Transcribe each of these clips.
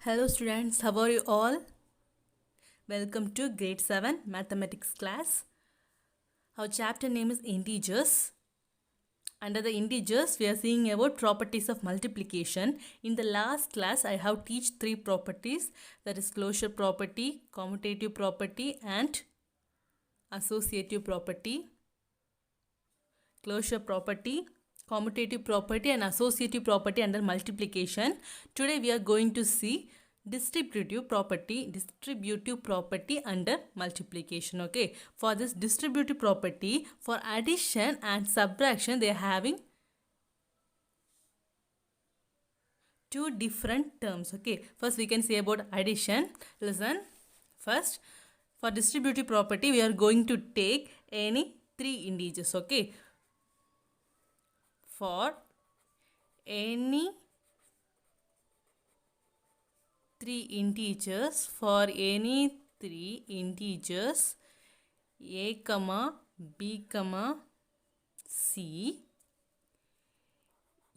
Hello students, how are you all? Welcome to grade 7 mathematics class. Our chapter name is integers. Under the integers, we are seeing about properties of multiplication. In the last class, I have teach three properties, that is closure property, commutative property and associative property. Closure property, commutative property and associative property under multiplication. Today we are going to see distributive property under multiplication. Okay, for this distributive property, for addition and subtraction, they are having two different terms. Okay, first we can say about addition. Listen, first for distributive property we are going to take any three integers. Okay, for any three integers, a comma b comma c,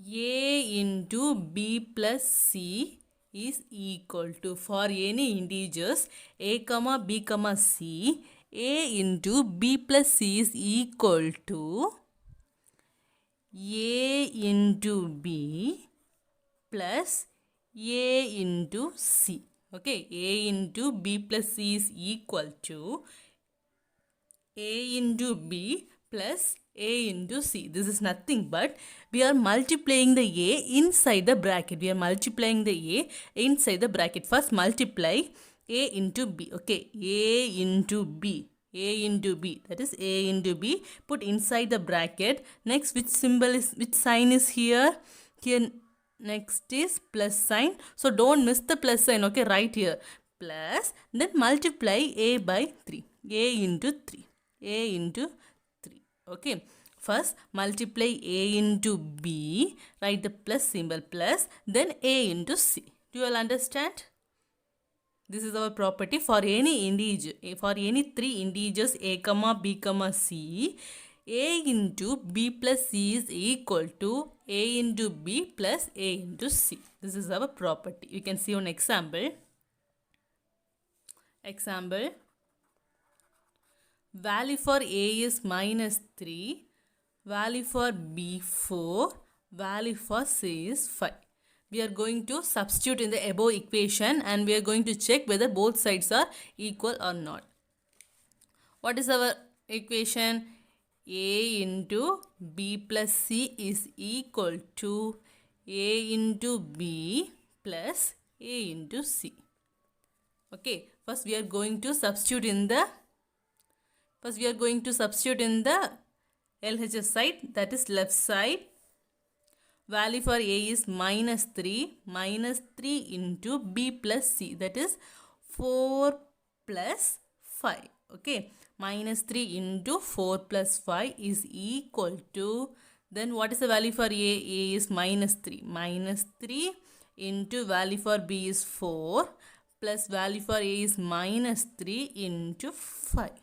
a into b plus c is equal to, for any integers a comma b comma c, a into b plus c is equal to a into b plus a into c. Okay, a into b plus c is equal to a into b plus a into c. This is nothing but we are multiplying the a inside the bracket. We are multiplying the a inside the bracket. First multiply a into b. Okay, a into b. A into b, that is a into b, put inside the bracket. Next, which sign is here? Here next is plus sign, so don't miss the plus sign. Okay, right here plus, then multiply a by 3, a into 3, a into 3. Okay, first multiply a into b, write the plus symbol plus, then a into c. Do you all understand? This is our property for any integer, for any three integers a comma b comma c, a into b plus c is equal to a into b plus a into c. This is our property. You can see on example. Example, value for a is -3, value for b 4, value for c is 5. We are going to substitute in the above equation and we are going to check whether both sides are equal or not. What is our equation? A into b plus c is equal to a into b plus a into c. Okay, first we are going to substitute in the LHS side, that is left side. Value for a is -3, -3 into b plus c, that is 4 plus 5. Okay, -3 into 4 plus 5 is equal to, then what is the value for a? A is -3. -3 into value for b is 4 plus value for a is -3 into 5.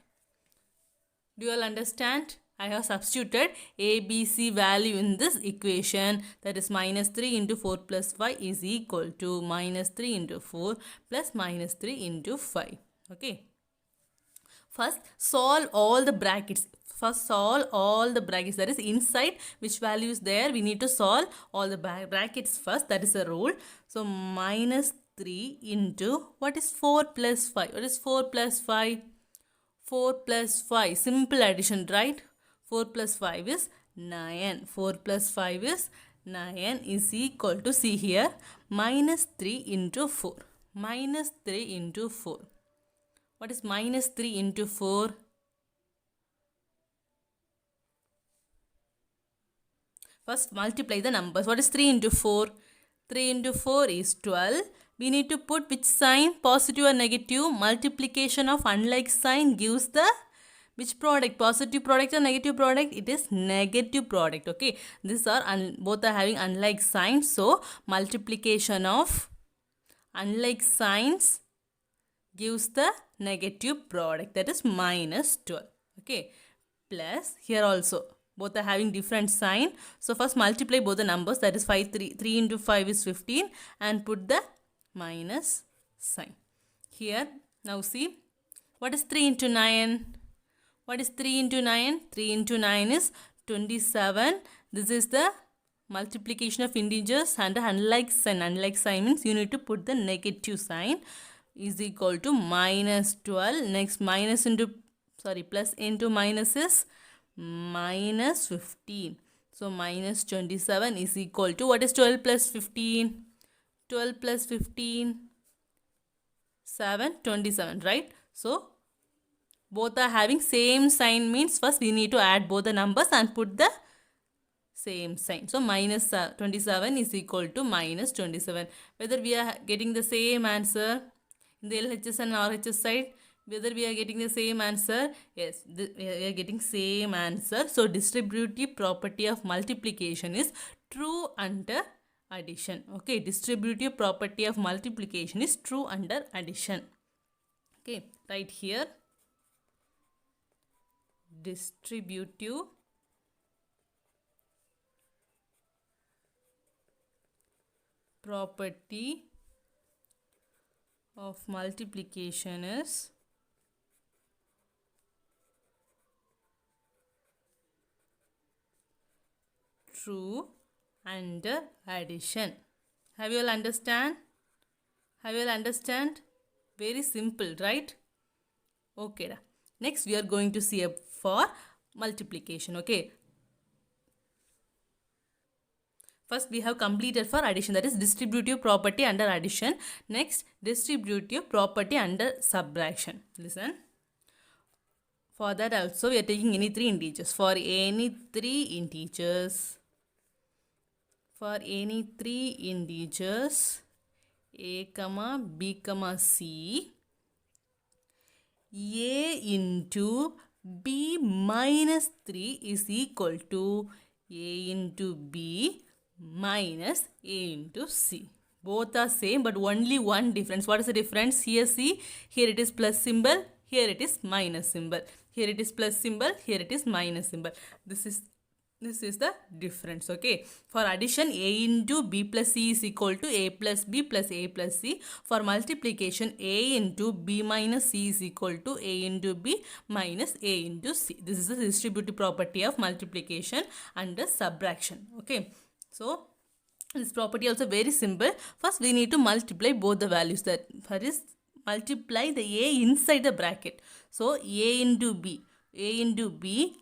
Do you all understand? I have substituted a, b, c value in this equation, that is -3 into 4 plus 5 is equal to -3 into 4 plus -3 into 5. Okay. First solve all the brackets. That is inside which value is there. We need to solve all the brackets first. That is a rule. So -3 into, what is 4 plus 5? What is 4 plus 5? 4 plus 5. Simple addition, right? 4 plus 5 is 9. 4 plus 5 is 9 is equal to, see here, -3 into 4. -3 into 4. What is -3 into 4? First multiply the numbers. What is 3 into 4? 3 into 4 is 12. We need to put which sign? Positive or negative? Multiplication of unlike sign gives the which product? Positive product or negative product? It is negative product. Okay, these are both are having unlike signs, so multiplication of unlike signs gives the negative product, that is -12. Okay, plus here also both are having different sign, so first multiply both the numbers, that is 3 into 5 is 15, and put the minus sign. Here, now see, what is 3 into 9? What is 3 into 9? 3 into 9 is 27. This is the multiplication of integers, and unlike sign means you need to put the negative sign, is equal to minus 12. Next, plus into minus is minus 15. So minus 27 is equal to, what is 12 plus 15? 12 plus 15, 27, right? So both are having same sign means first we need to add both the numbers and put the same sign. So minus 27 is equal to minus 27. Whether we are getting the same answer in the LHS and RHS side, whether we are getting the same answer, yes, we are getting same answer. So distributive property of multiplication is true under addition. Okay, distributive property of multiplication is true under addition. Okay, right here, distributive property of multiplication is true under addition. Have you all understand? Have you all understand? Very simple, right? Okay. Next, we are going to see for multiplication. Okay. First, we have completed for addition, that is distributive property under addition. Next, distributive property under subtraction. Listen. For that also, we are taking any three integers. For any three integers, a comma b comma c, a into b minus 3 is equal to a into b minus a into c. Both are same, but only one difference. What is the difference? Here see, here it is plus symbol, here it is minus symbol. Here it is plus symbol, here it is minus symbol. This is the difference. Okay. For addition, a into b plus c is equal to a plus b plus a plus c. For multiplication, a into b minus c is equal to a into b minus a into c. This is the distributive property of multiplication under subtraction. Okay. So this property also very simple. First, we need to multiply both the values. That first multiply the a inside the bracket. So a into b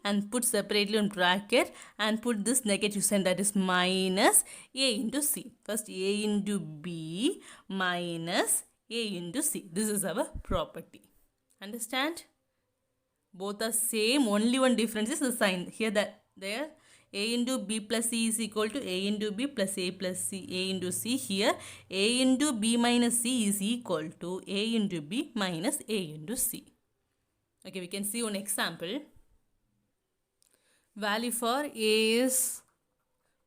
and put separately in bracket and put this negative sign, that is minus a into c. First a into b minus a into c. This is our property. Understand? Both are same, only one difference is the sign. Here there a into b plus c is equal to a into b plus a plus c, a into c. Here a into b minus c is equal to a into b minus a into c. Okay, we can see one example. Value for a is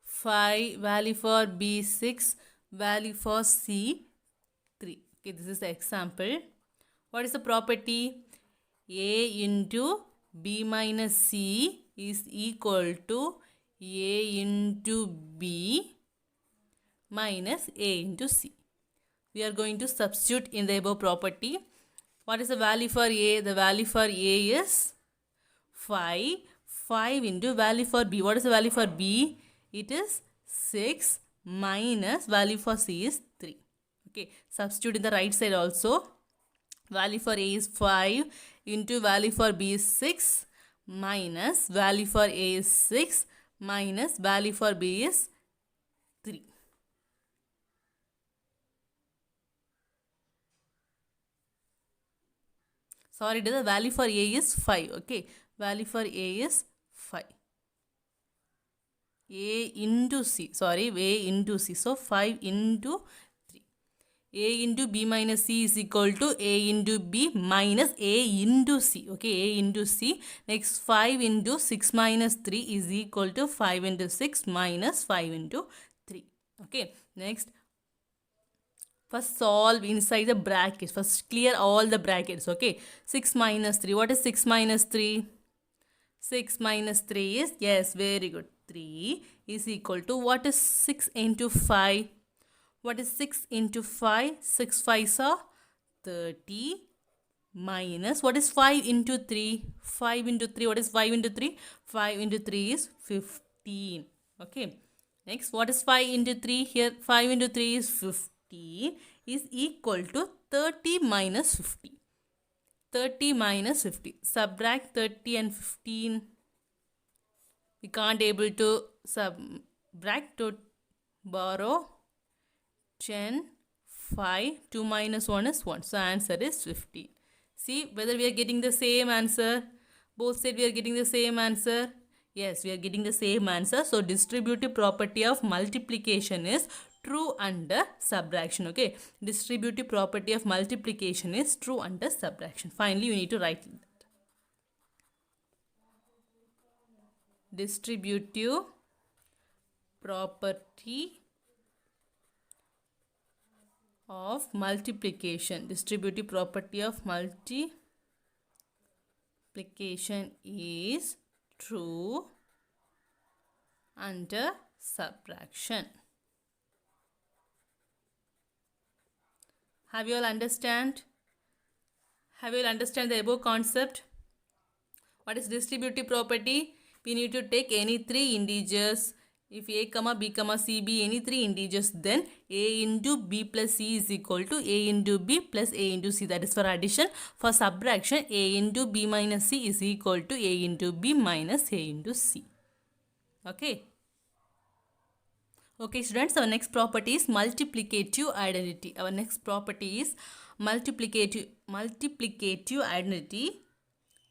5, value for b 6, value for c 3. Okay, this is the example. What is the property? A into b minus c is equal to a into b minus a into c. We are going to substitute in the above property. What is the value for a? The value for a is 5. 5 into value for b. What is the value for b? It is 6 minus value for c is 3. Okay, substitute in the right side also. Value for a is 5 into value for b is 6 minus value for a is 6 minus value for b is 3. Sorry, the value for a is 5. Okay, value for a is 5. A into c. Sorry, a into c. So 5 into 3. A into b minus c is equal to a into b minus a into c. Okay, a into c. Next, 5 into 6 minus 3 is equal to 5 into 6 minus 5 into 3. Okay, next, first solve inside the brackets. First clear all the brackets. Okay, 6 minus 3. What is 6 minus 3? 6 minus 3 is, yes, very good, 3 is equal to, what is 6 into 5? What is 6 into 5? 6 5s are 30 minus what is 5 into 3? 5 into 3, what is 5 into 3? 5 into 3 is 15. Okay. Next, what is 5 into 3? Here 5 into 3 is 15 is equal to 30 minus 50. 30 minus 50. Subtract 30 and 15. We can't able to subtract to borrow 10, 5, 2 minus 1 is 1. So answer is 15. See whether we are getting the same answer. Both said we are getting the same answer. Yes, we are getting the same answer. So distributive property of multiplication is true under subtraction. Okay. Distributive property of multiplication is true under subtraction. Finally, you need to write that. Distributive property of multiplication. Distributive property of multiplication is true under subtraction. Have you all understand? Have you all understand the above concept? What is distributive property? We need to take any three integers. If a comma b comma c be any three integers, then a into b plus c is equal to a into b plus a into c. That is for addition. For subtraction, a into b minus c is equal to a into b minus a into c. Okay. Okay, students, our next property is multiplicative identity. Our next property is multiplicative identity.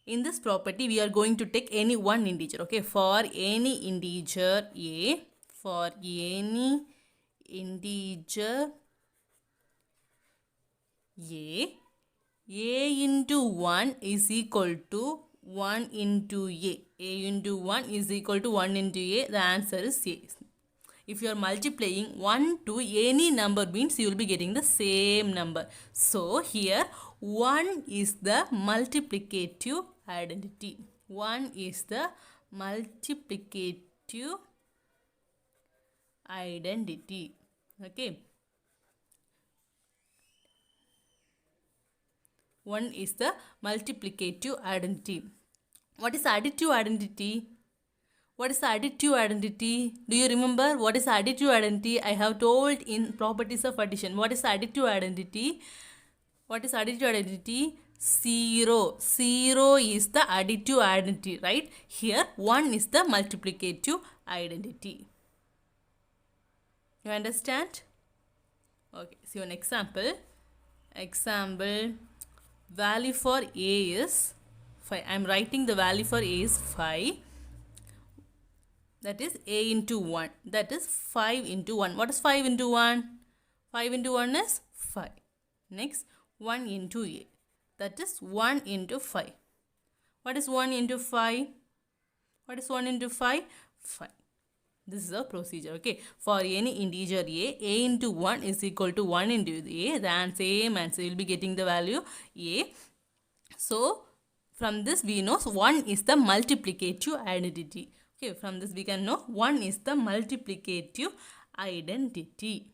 In this property, we are going to take any one integer. Okay, for any integer a, for any integer a into 1 is equal to 1 into a. A into 1 is equal to 1 into a. The answer is a. If you are multiplying 1 to any number means you will be getting the same number. So here 1 is the multiplicative identity. 1 is the multiplicative identity. Okay. 1 is the multiplicative identity. What is additive identity? What is the additive identity? Do you remember what is additive identity? I have told in properties of addition. What is additive identity? What is additive identity? 0. 0 is the additive identity, right? Here 1 is the multiplicative identity. You understand? Okay, see one example. Example, value for a is 5. I am writing the value for a is 5. That is a into 1. That is 5 into 1. What is 5 into 1? 5 into 1 is 5. Next, 1 into a. That is 1 into 5. What is 1 into 5? What is 1 into 5? 5. This is a procedure. Okay. For any integer a into 1 is equal to 1 into a. The same answer. You will be getting the value a. So, from this we know 1 is the multiplicative identity. Okay, from this we can know 1 is the multiplicative identity.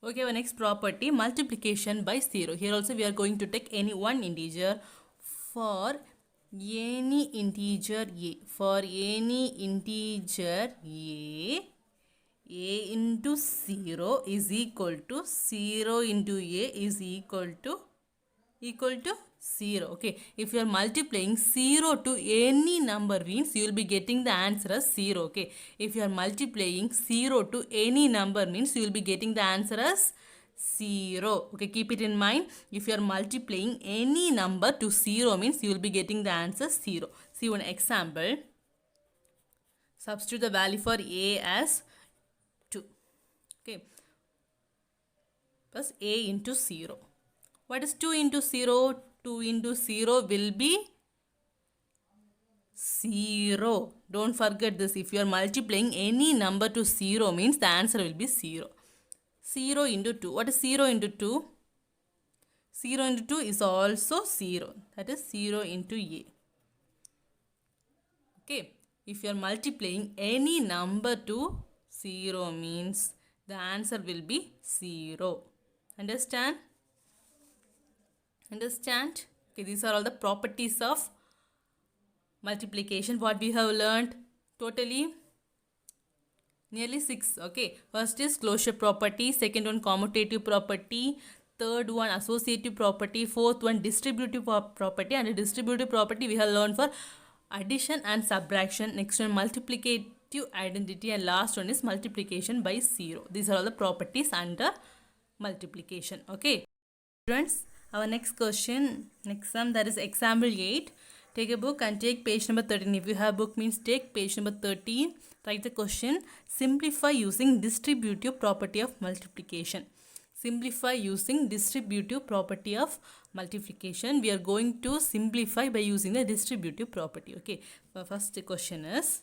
Okay, our next property, multiplication by 0. Here also we are going to take any one integer. For any integer a. For any integer a into 0 is equal to 0 into a is equal to 0. Okay, if you are multiplying 0 to any number means you will be getting the answer as 0. Okay, if you are multiplying 0 to any number means you will be getting the answer as 0. Okay, keep it in mind. If you are multiplying any number to 0 means you will be getting the answer 0. See one example. Substitute the value for a as 2. Okay, plus a into 0. What is 2 into 0? 2 into 0 will be 0. Don't forget this. If you are multiplying any number to 0 means the answer will be 0. 0 into 2. What is 0 into 2? 0 into 2 is also 0. That is 0 into a. Okay. If you are multiplying any number to 0 means the answer will be 0. Understand? Understand? Okay, these are all the properties of multiplication. What we have learned totally nearly 6. Okay, first is closure property, second one commutative property, third one associative property, fourth one distributive property, and a distributive property we have learned for addition and subtraction. Next one multiplicative identity, and last one is multiplication by 0. These are all the properties under multiplication. Okay, students, our next question, next sum, that is example 8. Take a book and take page number 13. If you have book, means take page number 13. Write the question. Simplify using distributive property of multiplication. Simplify using distributive property of multiplication. We are going to simplify by using the distributive property. Okay. The first question is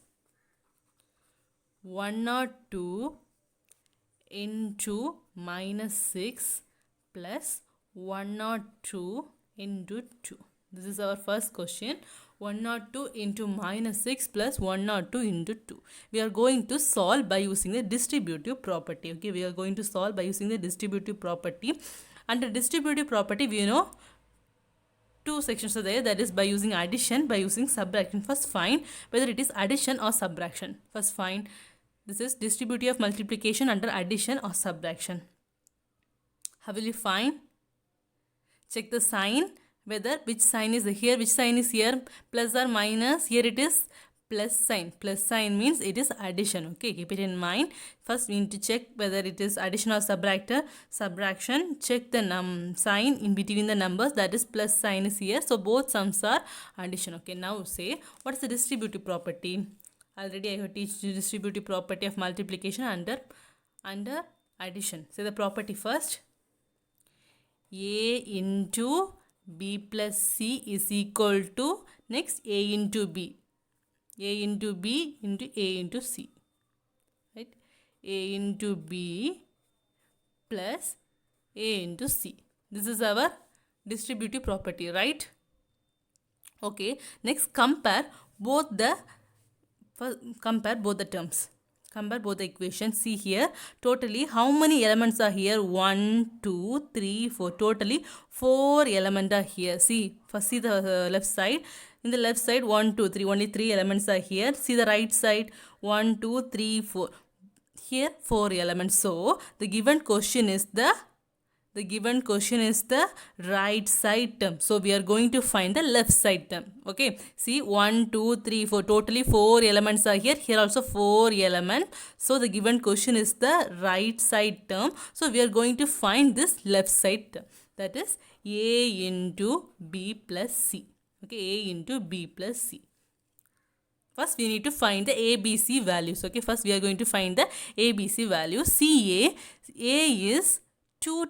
102 into minus 6 plus 102 into 2. This is our first question. 102 into minus 6 plus 102 into 2. We are going to solve by using the distributive property. Okay, we are going to solve by using the distributive property. Under distributive property, we know two sections are there. That is by using addition, by using subtraction. First find whether it is addition or subtraction. First find this is distributive of multiplication under addition or subtraction. How will you find? Check the sign, whether which sign is here, which sign is here, plus or minus. Here it is plus sign. Plus sign means it is addition. Okay, keep it in mind. First we need to check whether it is addition or subtraction. Check the sign in between the numbers, that is plus sign is here. So both sums are addition. Okay, now say what is the distributive property? Already I have teach you distributive property of multiplication under addition. Say the property first. A into B plus C is equal to next A into B. A into B into A into C. Right? A into B plus A into C. This is our distributive property, right? Okay. Next compare both the terms. Compare both the equations. See here, totally how many elements are here? 1, 2, 3, 4. Totally 4 elements are here. See, first see the left side. In the left side, 1, 2, 3. Only 3 elements are here. See the right side, 1, 2, 3, 4. Here 4 elements. So the given question is the right side term. So we are going to find the left side term. Okay. See 1, 2, 3, 4. Totally 4 elements are here. Here also 4 elements. So the given question is the right side term. So we are going to find this left side term. That is A into B plus C. Okay. A into B plus C. First, we need to find the ABC values. Okay. First, we are going to find the ABC values. A is 2.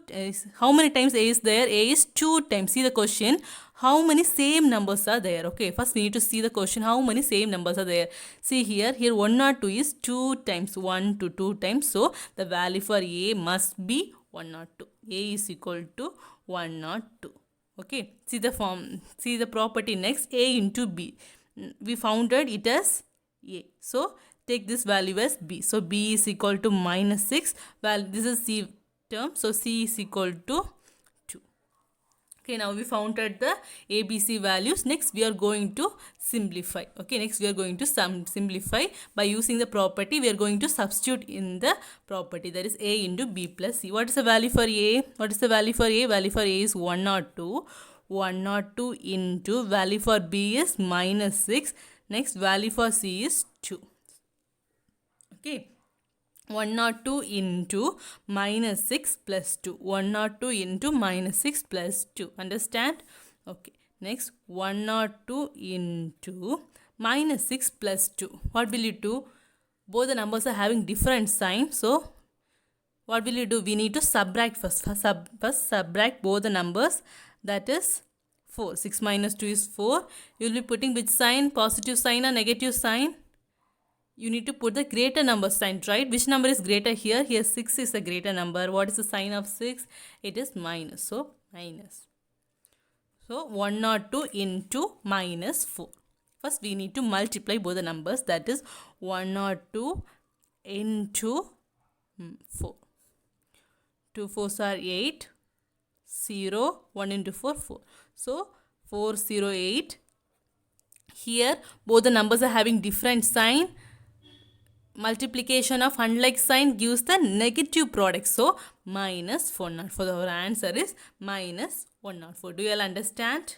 How many times A is there? A is 2 times. See the question. How many same numbers are there? Okay. First, we need to see the question. How many same numbers are there? See here. Here 102 is 2 times 1 to 2 times. So, the value for A must be 102. A is equal to 102. Okay. See the form. See the property next. A into B. We founded it as A. So, take this value as B. So, B is equal to minus 6. Well, this is C term. So, C is equal to 2. Okay, now we founded the ABC values. Next, we are going to simplify. Okay, next we are going to simplify by using the property. We are going to substitute in the property. That is A into B plus C. What is the value for A? What is the value for A? Value for A is 102. 102 into value for B is minus 6. Next value for C is 2. Okay. 102 into minus 6 plus 2. 102 into minus 6 plus 2. Understand? Okay. Next 102 into minus 6 plus 2. What will you do? Both the numbers are having different signs. So, what will you do? We need to subtract first. First subtract both the numbers. That is 4. 6 minus 2 is 4. You will be putting which sign? Positive sign or negative sign? You need to put the greater number sign, right? Which number is greater here? Here 6 is a greater number. What is the sign of 6? It is minus. So, minus. So, 102 into minus 4. First, we need to multiply both the numbers. That is 102 into 4. 2 4s are 8. 0, 1 into 4, 4. So 408. Here both the numbers are having different sign. Multiplication of unlike sign gives the negative product. So minus 404. Our answer is minus 104. Do you all understand?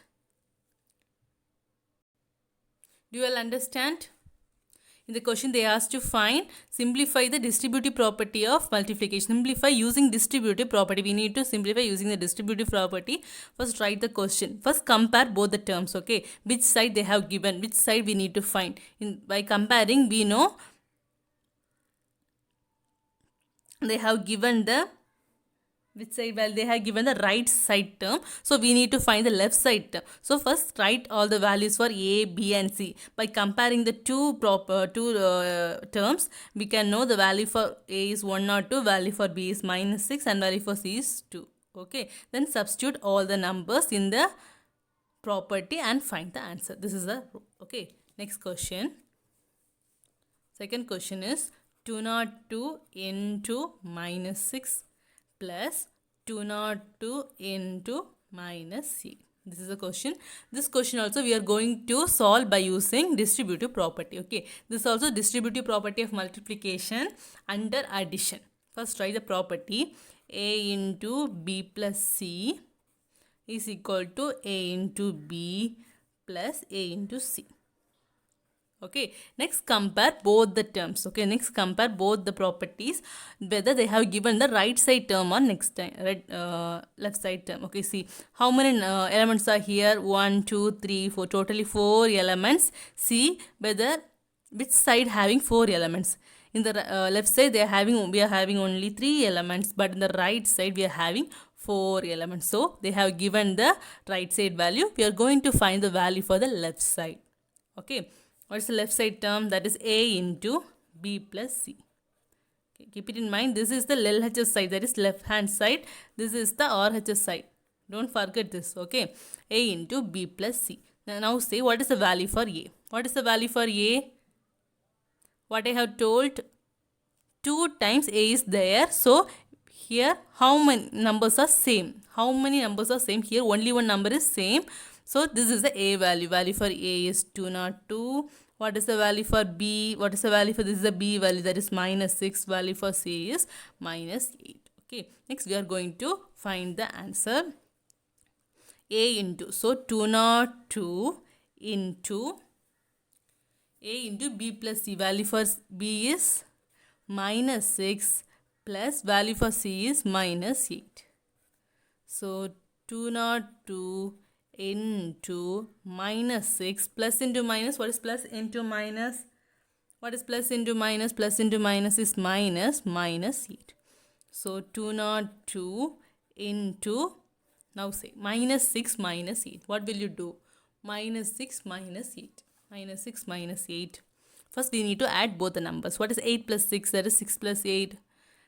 Do you all understand? In the question they asked to simplify the distributive property of multiplication. Simplify using distributive property. We need to simplify using the distributive property. First write the question. First compare both the terms. Okay. Which side they have given. Which side we need to find. By comparing we know they have given the which side? Well, they have given the right side term. So we need to find the left side term. So first write all the values for A, B and C. By comparing the two terms, we can know the value for A is 102, value for B is minus 6 and value for C is 2. Okay. Then substitute all the numbers in the property and find the answer. This is the okay. Next question. Second question is 202 into minus 6 plus 202 into minus C. This is a question. This question also we are going to solve by using distributive property. Okay. This is also distributive property of multiplication under addition. First try the property. A into B plus C is equal to A into B plus A into C. Okay, next compare both the terms. Okay, next compare both the properties, whether they have given the right side term or next time left side term. Okay, see how many elements are here. 1 2 3 4, totally 4 elements. See whether which side having 4 elements. In the left side we are having only 3 elements, but in the right side we are having 4 elements. So they have given the right side value. We are going to find the value for the left side. Okay. What is the left side term? That is A into B plus C. Okay, keep it in mind. This is the LHS side. That is left hand side. This is the RHS side. Don't forget this. Okay. A into B plus C. Now say what is the value for A? What is the value for A? What I have told, 2 times A is there. So here how many numbers are same? How many numbers are same? Here only one number is same. So this is the A value. Value for A is 202. What is the value for B? What is the value for this is the B value, that is minus 6. Value for C is minus 8. Okay. Next we are going to find the answer. A into, so 202 into A into B plus C. Value for B is minus 6 plus value for C is minus 8. So 202 into minus 6 plus into minus. What is plus into minus? What is plus into minus? Plus into minus is minus 8. So 202 into, now say minus 6 minus 8. What will you do? Minus 6 minus 8. Minus 6 minus 8. First we need to add both the numbers. What is 8 plus 6? That is 6 plus 8.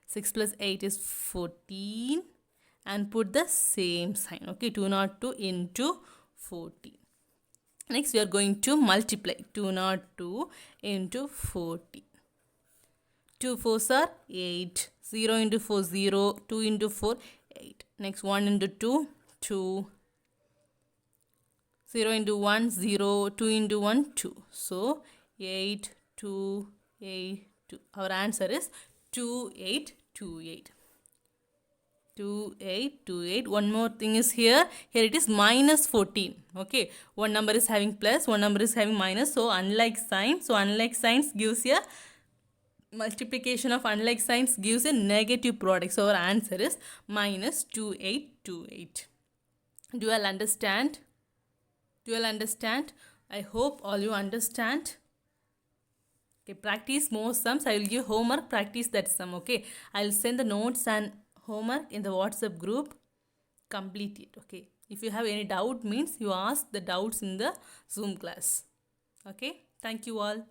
6 plus 8 is 14. And put the same sign. Okay, 202 into 14. Next we are going to multiply. 202 into 14. 2 4s are 8. 0 into 4, 0. 2 into 4, 8. Next 1 into 2, 2. 0 into 1, 0. 2 into 1, 2. So 8, 2, 8, 2. Our answer is 2828. 2828. One more thing is here. Here it is minus 14. Okay. One number is having plus, one number is having minus. So unlike sign. So unlike signs gives a multiplication of unlike signs gives a negative product. So our answer is minus 2828. Do you all understand? Do you all understand? I hope all you understand. Okay, practice more sums. I will give homework, practice that sum. Okay, I will send the notes and homework in the WhatsApp group. Complete it. Okay, if you have any doubt means you ask the doubts in the Zoom class. Okay, thank you all.